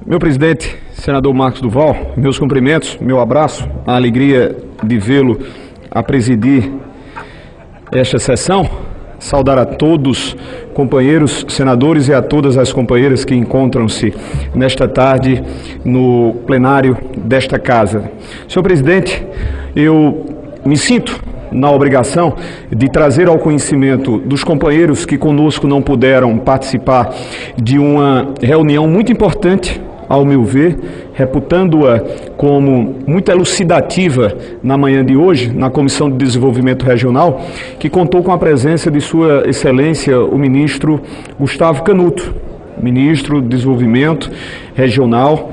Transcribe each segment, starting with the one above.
Meu presidente, senador Marcos Duval, meus cumprimentos, meu abraço, a alegria de vê-lo a presidir esta sessão. Saudar a todos, companheiros senadores, e a todas as companheiras que encontram-se nesta tarde no plenário desta casa. Senhor presidente, eu me sinto na obrigação de trazer ao conhecimento dos companheiros que conosco não puderam participar de uma reunião muito importante, ao meu ver, reputando-a como muito elucidativa na manhã de hoje, na Comissão de Desenvolvimento Regional, que contou com a presença de Sua Excelência, o ministro Gustavo Canuto, ministro de Desenvolvimento Regional,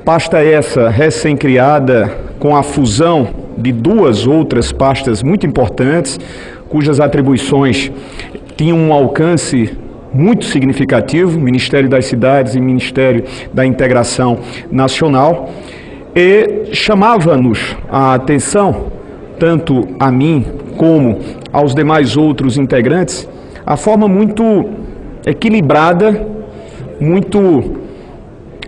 pasta essa recém-criada com a fusão de duas outras pastas muito importantes, cujas atribuições tinham um alcance muito significativo, Ministério das Cidades e Ministério da Integração Nacional, e chamava-nos a atenção, tanto a mim como aos demais outros integrantes, a forma muito equilibrada, muito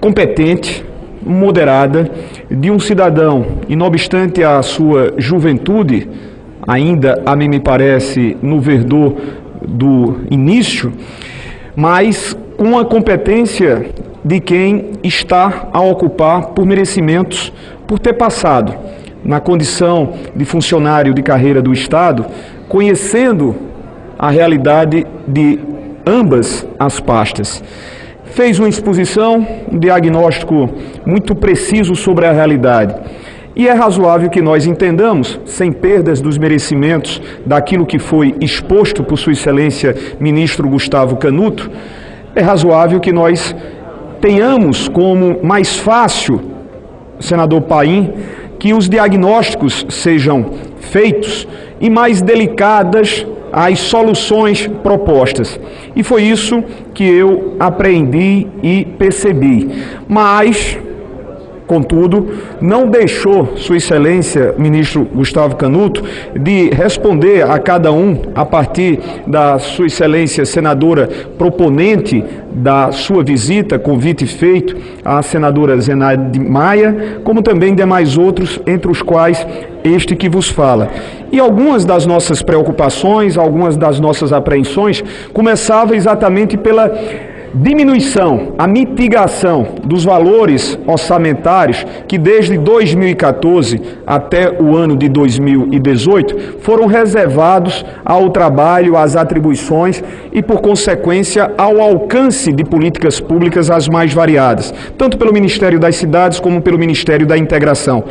competente, moderada de um cidadão, e não obstante a sua juventude, ainda a mim me parece no verdor do início, mas com a competência de quem está a ocupar por merecimentos, por ter passado na condição de funcionário de carreira do Estado, conhecendo a realidade de ambas as pastas. Fez uma exposição, um diagnóstico muito preciso sobre a realidade. E é razoável que nós entendamos, sem perdas dos merecimentos daquilo que foi exposto por Sua Excelência, ministro Gustavo Canuto, é razoável que nós tenhamos como mais fácil, senador Paim, que os diagnósticos sejam feitos e mais delicadas as soluções propostas. E foi isso que eu aprendi e percebi. Mas, contudo, não deixou Sua Excelência, ministro Gustavo Canuto, de responder a cada um, a partir da Sua Excelência senadora proponente da sua visita, convite feito à senadora Zenaide Maia, como também demais outros, entre os quais este que vos fala. E algumas das nossas preocupações, algumas das nossas apreensões, começavam exatamente pela diminuição, a mitigação dos valores orçamentários que desde 2014 até o ano de 2018 foram reservados ao trabalho, às atribuições e, por consequência, ao alcance de políticas públicas as mais variadas, tanto pelo Ministério das Cidades como pelo Ministério da Integração.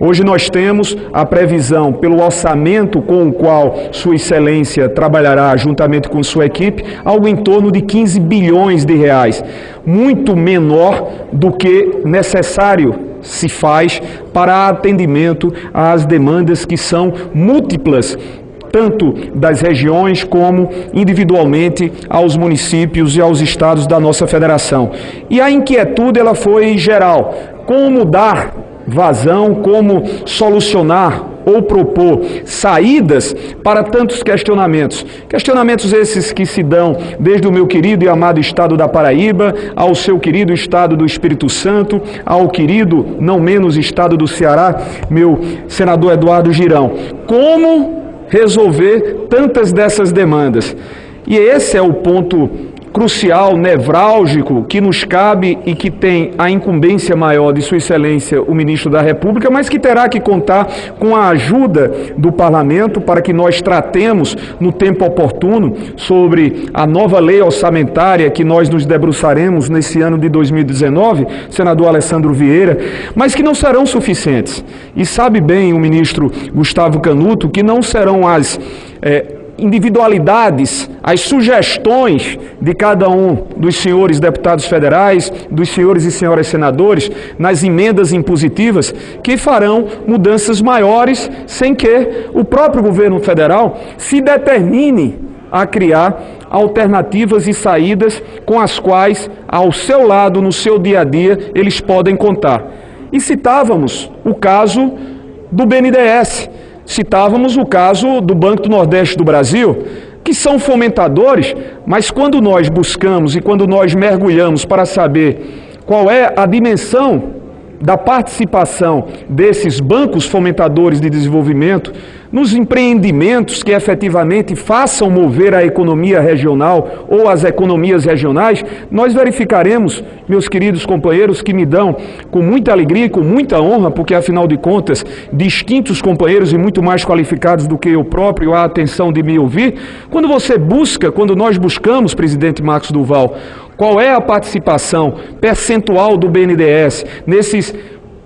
Hoje nós temos a previsão pelo orçamento com o qual Sua Excelência trabalhará juntamente com sua equipe, algo em torno de 15 bilhões de reais, muito menor do que necessário se faz para atendimento às demandas que são múltiplas, tanto das regiões como individualmente aos municípios e aos estados da nossa federação. E a inquietude ela foi geral. Como dar vazão, como solucionar ou propor saídas para tantos questionamentos. Questionamentos esses que se dão desde o meu querido e amado estado da Paraíba, ao seu querido estado do Espírito Santo, ao querido, não menos, estado do Ceará, meu senador Eduardo Girão. Como resolver tantas dessas demandas? E esse é o ponto crucial, nevrálgico, que nos cabe e que tem a incumbência maior de Sua Excelência, o Ministro da República, mas que terá que contar com a ajuda do Parlamento para que nós tratemos no tempo oportuno sobre a nova lei orçamentária que nós nos debruçaremos nesse ano de 2019, senador Alessandro Vieira, mas que não serão suficientes. E sabe bem o ministro Gustavo Canuto que não serão as individualidades, as sugestões de cada um dos senhores deputados federais, dos senhores e senhoras senadores, nas emendas impositivas, que farão mudanças maiores sem que o próprio governo federal se determine a criar alternativas e saídas com as quais, ao seu lado, no seu dia a dia, eles podem contar. E citávamos o caso do BNDES, citávamos o caso do Banco do Nordeste do Brasil, que são fomentadores, mas quando nós buscamos e quando nós mergulhamos para saber qual é a dimensão da participação desses bancos fomentadores de desenvolvimento nos empreendimentos que efetivamente façam mover a economia regional ou as economias regionais, nós verificaremos, meus queridos companheiros, que me dão com muita alegria e com muita honra, porque afinal de contas, distintos companheiros e muito mais qualificados do que eu próprio, a atenção de me ouvir, quando nós buscamos, presidente Marcos Duval, qual é a participação percentual do BNDES nesses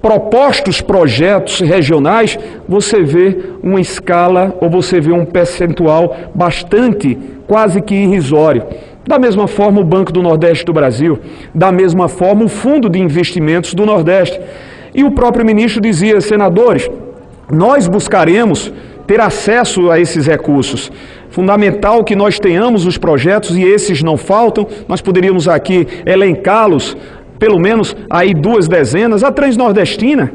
propostos projetos regionais, você vê uma escala ou você vê um percentual bastante, quase que irrisório. Da mesma forma o Banco do Nordeste do Brasil, da mesma forma o Fundo de Investimentos do Nordeste. E o próprio ministro dizia, senadores, nós buscaremos ter acesso a esses recursos. Fundamental que nós tenhamos os projetos e esses não faltam, nós poderíamos aqui elencá-los, pelo menos aí 2 dezenas, a Transnordestina,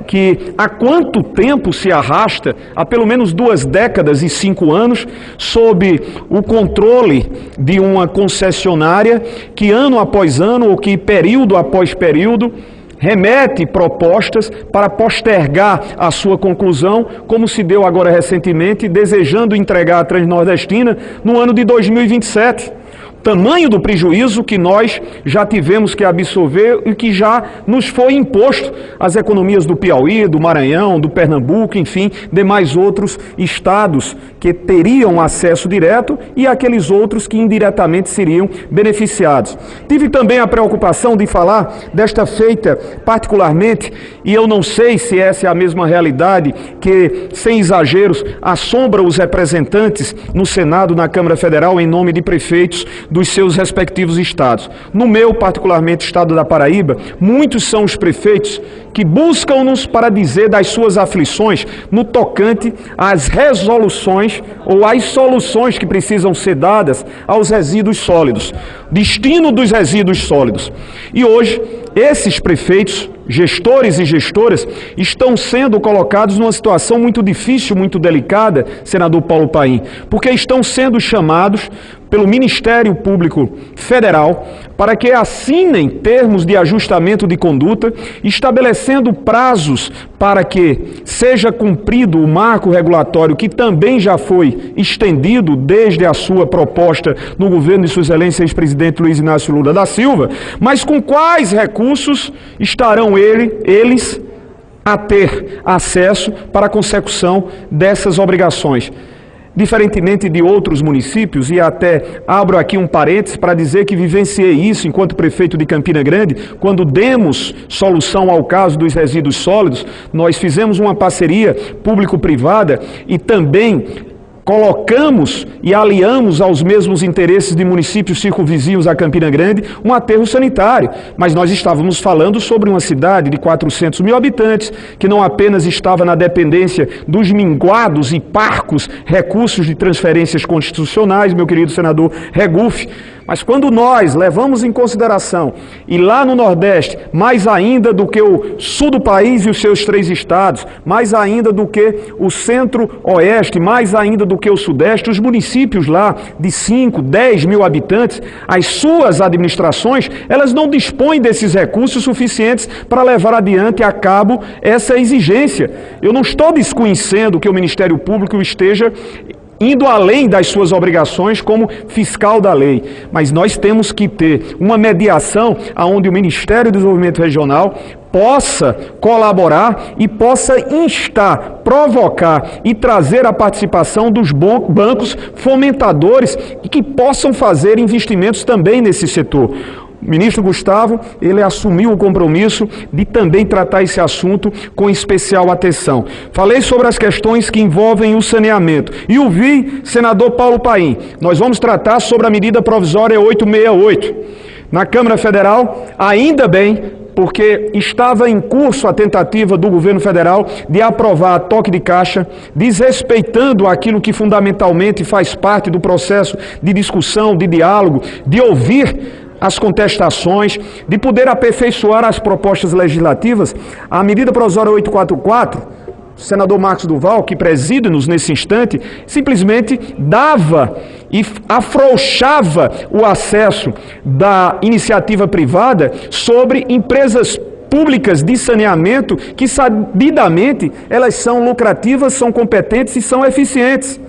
que há quanto tempo se arrasta, há pelo menos 2 décadas e 5 anos, sob o controle de uma concessionária que ano após ano, ou que período após período, remete propostas para postergar a sua conclusão, como se deu agora recentemente, desejando entregar a Transnordestina no ano de 2027. Tamanho do prejuízo que nós já tivemos que absorver e que já nos foi imposto às economias do Piauí, do Maranhão, do Pernambuco, enfim, demais outros estados que teriam acesso direto e aqueles outros que indiretamente seriam beneficiados. Tive também a preocupação de falar desta feita particularmente, e eu não sei se essa é a mesma realidade que, sem exageros, assombra os representantes no Senado, na Câmara Federal, em nome de prefeitos dos seus respectivos estados. No meu, particularmente, estado da Paraíba, muitos são os prefeitos que buscam-nos para dizer das suas aflições no tocante às resoluções ou às soluções que precisam ser dadas aos resíduos sólidos, destino dos resíduos sólidos. E hoje, esses prefeitos, gestores e gestoras, estão sendo colocados numa situação muito difícil, muito delicada, senador Paulo Paim, porque estão sendo chamados pelo Ministério Público Federal para que assinem termos de ajustamento de conduta, estabelecendo prazos para que seja cumprido o marco regulatório que também já foi estendido desde a sua proposta no governo de Sua Excelência ex-presidente Luiz Inácio Lula da Silva, mas com quais recursos estarão eles a ter acesso para a consecução dessas obrigações. Diferentemente de outros municípios, e até abro aqui um parênteses para dizer que vivenciei isso enquanto prefeito de Campina Grande, quando demos solução ao caso dos resíduos sólidos, nós fizemos uma parceria público-privada e também colocamos e aliamos aos mesmos interesses de municípios circunvizinhos a Campina Grande um aterro sanitário. Mas nós estávamos falando sobre uma cidade de 400 mil habitantes, que não apenas estava na dependência dos minguados e parcos recursos de transferências constitucionais, meu querido senador Regufe, mas quando nós levamos em consideração, e lá no Nordeste, mais ainda do que o sul do país e os seus 3 estados, mais ainda do que o centro-oeste, mais ainda do que o sudeste, os municípios lá de 5, 10 mil habitantes, as suas administrações, elas não dispõem desses recursos suficientes para levar adiante a cabo essa exigência. Eu não estou desconhecendo que o Ministério Público esteja indo além das suas obrigações como fiscal da lei. Mas nós temos que ter uma mediação onde o Ministério do Desenvolvimento Regional possa colaborar e possa instar, provocar e trazer a participação dos bancos fomentadores e que possam fazer investimentos também nesse setor. O ministro Gustavo, ele assumiu o compromisso de também tratar esse assunto com especial atenção. Falei sobre as questões que envolvem o saneamento e ouvi senador Paulo Paim. Nós vamos tratar sobre a medida provisória 868. Na Câmara Federal, ainda bem, porque estava em curso a tentativa do governo federal de aprovar a toque de caixa, desrespeitando aquilo que fundamentalmente faz parte do processo de discussão, de diálogo, de ouvir as contestações, de poder aperfeiçoar as propostas legislativas. A medida provisória 844 o senador Marcos Duval, que preside-nos nesse instante, simplesmente dava e afrouxava o acesso da iniciativa privada sobre empresas públicas de saneamento que, sabidamente, elas são lucrativas, são competentes e são eficientes.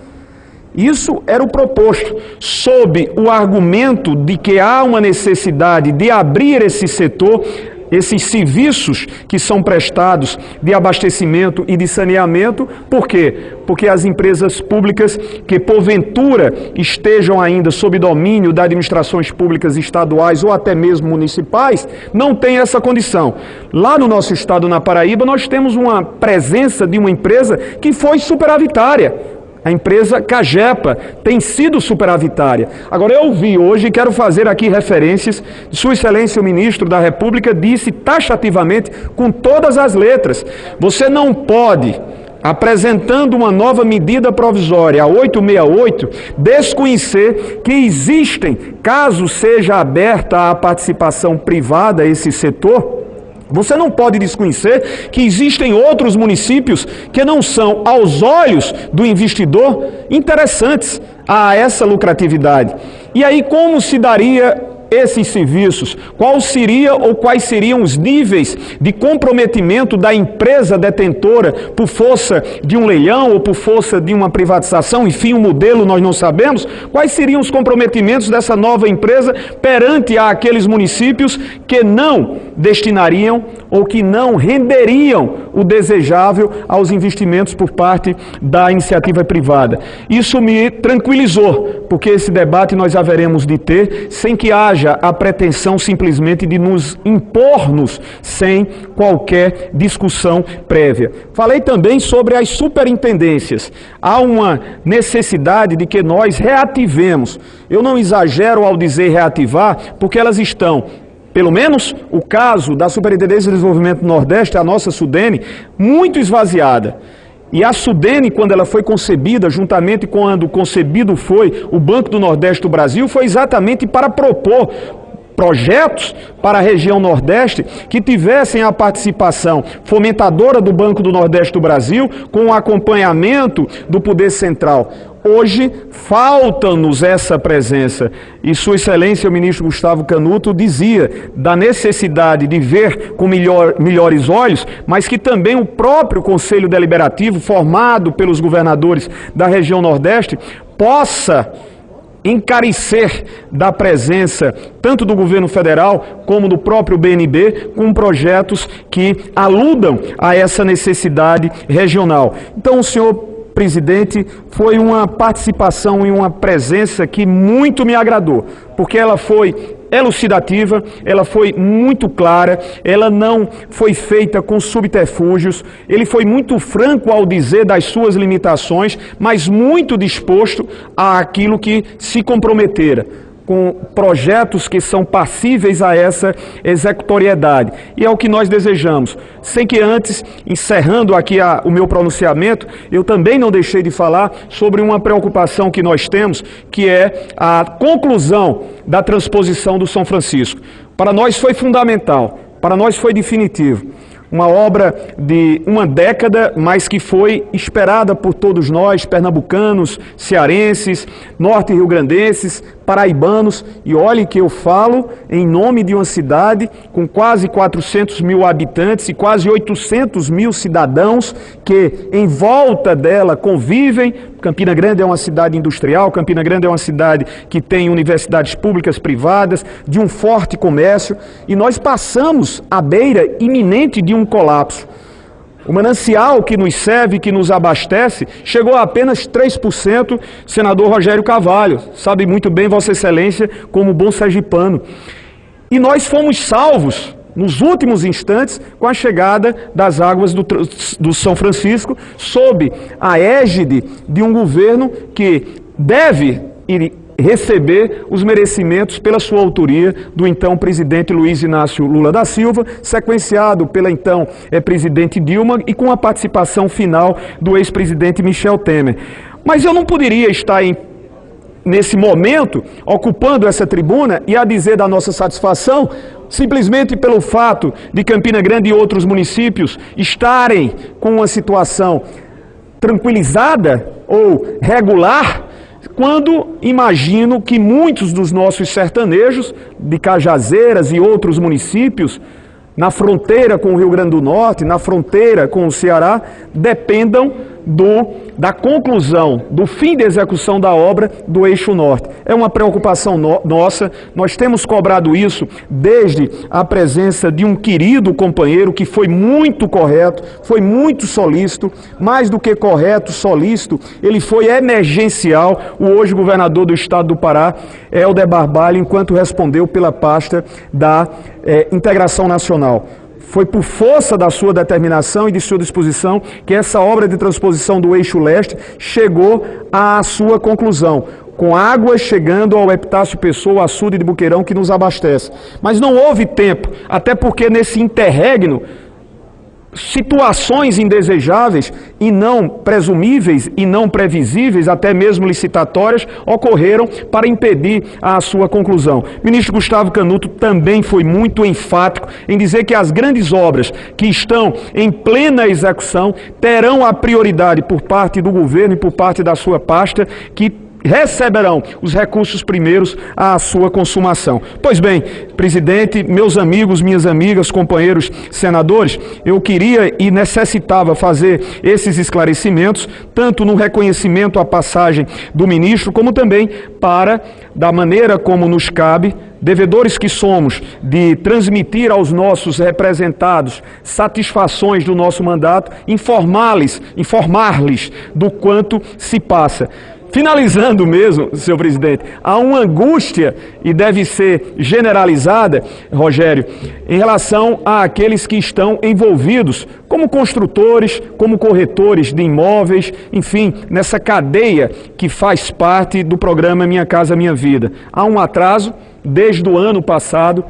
Isso era o proposto, sob o argumento de que há uma necessidade de abrir esse setor, esses serviços que são prestados de abastecimento e de saneamento. Por quê? Porque as empresas públicas que porventura estejam ainda sob domínio das administrações públicas estaduais ou até mesmo municipais, não têm essa condição. Lá no nosso estado, na Paraíba, nós temos uma presença de uma empresa que foi superavitária. A empresa Cagepa tem sido superavitária. Agora, eu vi hoje e quero fazer aqui referências. Sua Excelência, o Ministro da República, disse taxativamente, com todas as letras, você não pode, apresentando uma nova medida provisória, a 868, desconhecer que existem, caso seja aberta a participação privada a esse setor, você não pode desconhecer que existem outros municípios que não são, aos olhos do investidor, interessantes a essa lucratividade. E aí, como se daria esses serviços? Quais seriam os níveis de comprometimento da empresa detentora por força de um leilão ou por força de uma privatização? Enfim, o modelo nós não sabemos. Quais seriam os comprometimentos dessa nova empresa perante aqueles municípios que não destinariam ou que não renderiam o desejável aos investimentos por parte da iniciativa privada? Isso me tranquilizou, porque esse debate nós haveremos de ter sem que haja a pretensão simplesmente de nos impormos sem qualquer discussão prévia. Falei também sobre as superintendências. Há uma necessidade de que nós reativemos. Eu não exagero ao dizer reativar, porque elas estão, pelo menos o caso da Superintendência de Desenvolvimento do Nordeste, a nossa SUDENE, muito esvaziada. E a SUDENE, quando ela foi concebida, juntamente quando concebido foi o Banco do Nordeste do Brasil, foi exatamente para propor projetos para a região Nordeste que tivessem a participação fomentadora do Banco do Nordeste do Brasil, com o acompanhamento do Poder Central. Hoje, falta-nos essa presença. E Sua Excelência, o ministro Gustavo Canuto, dizia da necessidade de ver com melhores olhos, mas que também o próprio Conselho Deliberativo, formado pelos governadores da região Nordeste, possa encarecer da presença tanto do governo federal como do próprio BNB, com projetos que aludam a essa necessidade regional. Então, o senhor presidente, foi uma participação e uma presença que muito me agradou, porque ela foi elucidativa, ela foi muito clara, ela não foi feita com subterfúgios, ele foi muito franco ao dizer das suas limitações, mas muito disposto àquilo que se comprometera, com projetos que são passíveis a essa executoriedade. E é o que nós desejamos. Sem que antes, encerrando aqui o meu pronunciamento, eu também não deixei de falar sobre uma preocupação que nós temos, que é a conclusão da transposição do São Francisco. Para nós foi fundamental, para nós foi definitivo. Uma obra de uma década, mas que foi esperada por todos nós, pernambucanos, cearenses, norte-riograndenses, paraibanos. E olhe que eu falo em nome de uma cidade com quase 400 mil habitantes e quase 800 mil cidadãos que em volta dela convivem. Campina Grande é uma cidade industrial, Campina Grande é uma cidade que tem universidades públicas, privadas, de um forte comércio, e nós passamos à beira iminente de um colapso. O manancial que nos serve, que nos abastece, chegou a apenas 3%, senador Rogério Carvalho, sabe muito bem Vossa Excelência como bom sergipano. E nós fomos salvos nos últimos instantes com a chegada das águas do São Francisco, sob a égide de um governo que deve receber os merecimentos pela sua autoria do então presidente Luiz Inácio Lula da Silva, sequenciado pela então presidente Dilma e com a participação final do ex-presidente Michel Temer. Mas eu não poderia estar nesse momento, ocupando essa tribuna e a dizer da nossa satisfação, simplesmente pelo fato de Campina Grande e outros municípios estarem com uma situação tranquilizada ou regular, quando imagino que muitos dos nossos sertanejos, de Cajazeiras e outros municípios, na fronteira com o Rio Grande do Norte, na fronteira com o Ceará, dependam da conclusão, do fim de execução da obra do Eixo Norte. É uma preocupação nossa, nós temos cobrado isso desde a presença de um querido companheiro que foi muito correto, foi muito solícito, mais do que correto, solícito, ele foi emergencial, o hoje governador do estado do Pará, Helder Barbalho, enquanto respondeu pela pasta da Integração Nacional. Foi por força da sua determinação e de sua disposição que essa obra de transposição do Eixo Leste chegou à sua conclusão, com águas chegando ao Epitácio Pessoa, ao açude de Buqueirão que nos abastece. Mas não houve tempo, até porque nesse interregno, situações indesejáveis e não presumíveis e não previsíveis, até mesmo licitatórias, ocorreram para impedir a sua conclusão. O ministro Gustavo Canuto também foi muito enfático em dizer que as grandes obras que estão em plena execução terão a prioridade por parte do governo e por parte da sua pasta, que receberão os recursos primeiros à sua consumação. Pois bem, presidente, meus amigos, minhas amigas, companheiros senadores, eu queria e necessitava fazer esses esclarecimentos, tanto no reconhecimento à passagem do ministro, como também para, da maneira como nos cabe, devedores que somos, de transmitir aos nossos representados satisfações do nosso mandato, informar-lhes do quanto se passa. Finalizando mesmo, senhor presidente, há uma angústia, e deve ser generalizada, Rogério, em relação àqueles que estão envolvidos como construtores, como corretores de imóveis, enfim, nessa cadeia que faz parte do programa Minha Casa Minha Vida. Há um atraso desde o ano passado.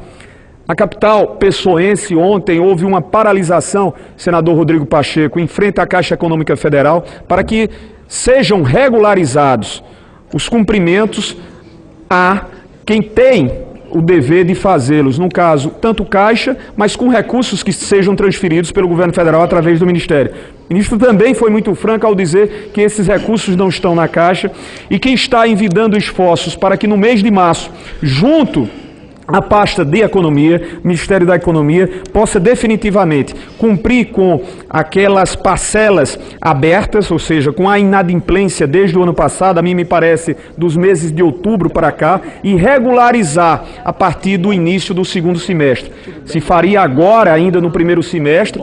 A capital pessoense, ontem houve uma paralisação, senador Rodrigo Pacheco, em frente à Caixa Econômica Federal, para que sejam regularizados os cumprimentos a quem tem o dever de fazê-los, no caso, tanto Caixa, mas com recursos que sejam transferidos pelo governo federal através do Ministério. O ministro também foi muito franco ao dizer que esses recursos não estão na Caixa e que está envidando esforços para que no mês de março, junto a pasta de Economia, Ministério da Economia, possa definitivamente cumprir com aquelas parcelas abertas, ou seja, com a inadimplência desde o ano passado, a mim me parece dos meses de outubro para cá, e regularizar a partir do início do segundo semestre. Se faria agora, ainda no primeiro semestre,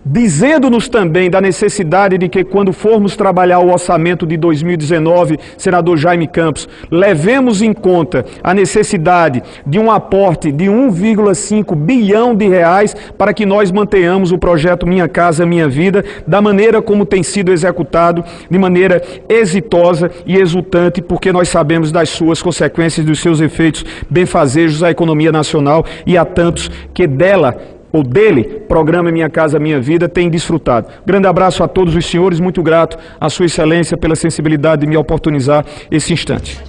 dizendo-nos também da necessidade de que, quando formos trabalhar o orçamento de 2019, senador Jaime Campos, levemos em conta a necessidade de um aporte de 1,5 bilhão de reais para que nós mantenhamos o projeto Minha Casa Minha Vida da maneira como tem sido executado, de maneira exitosa e exultante, porque nós sabemos das suas consequências, dos seus efeitos benfazejos à economia nacional e a tantos que dele, programa Minha Casa Minha Vida, tem desfrutado. Grande abraço a todos os senhores, muito grato à Sua Excelência pela sensibilidade de me oportunizar esse instante.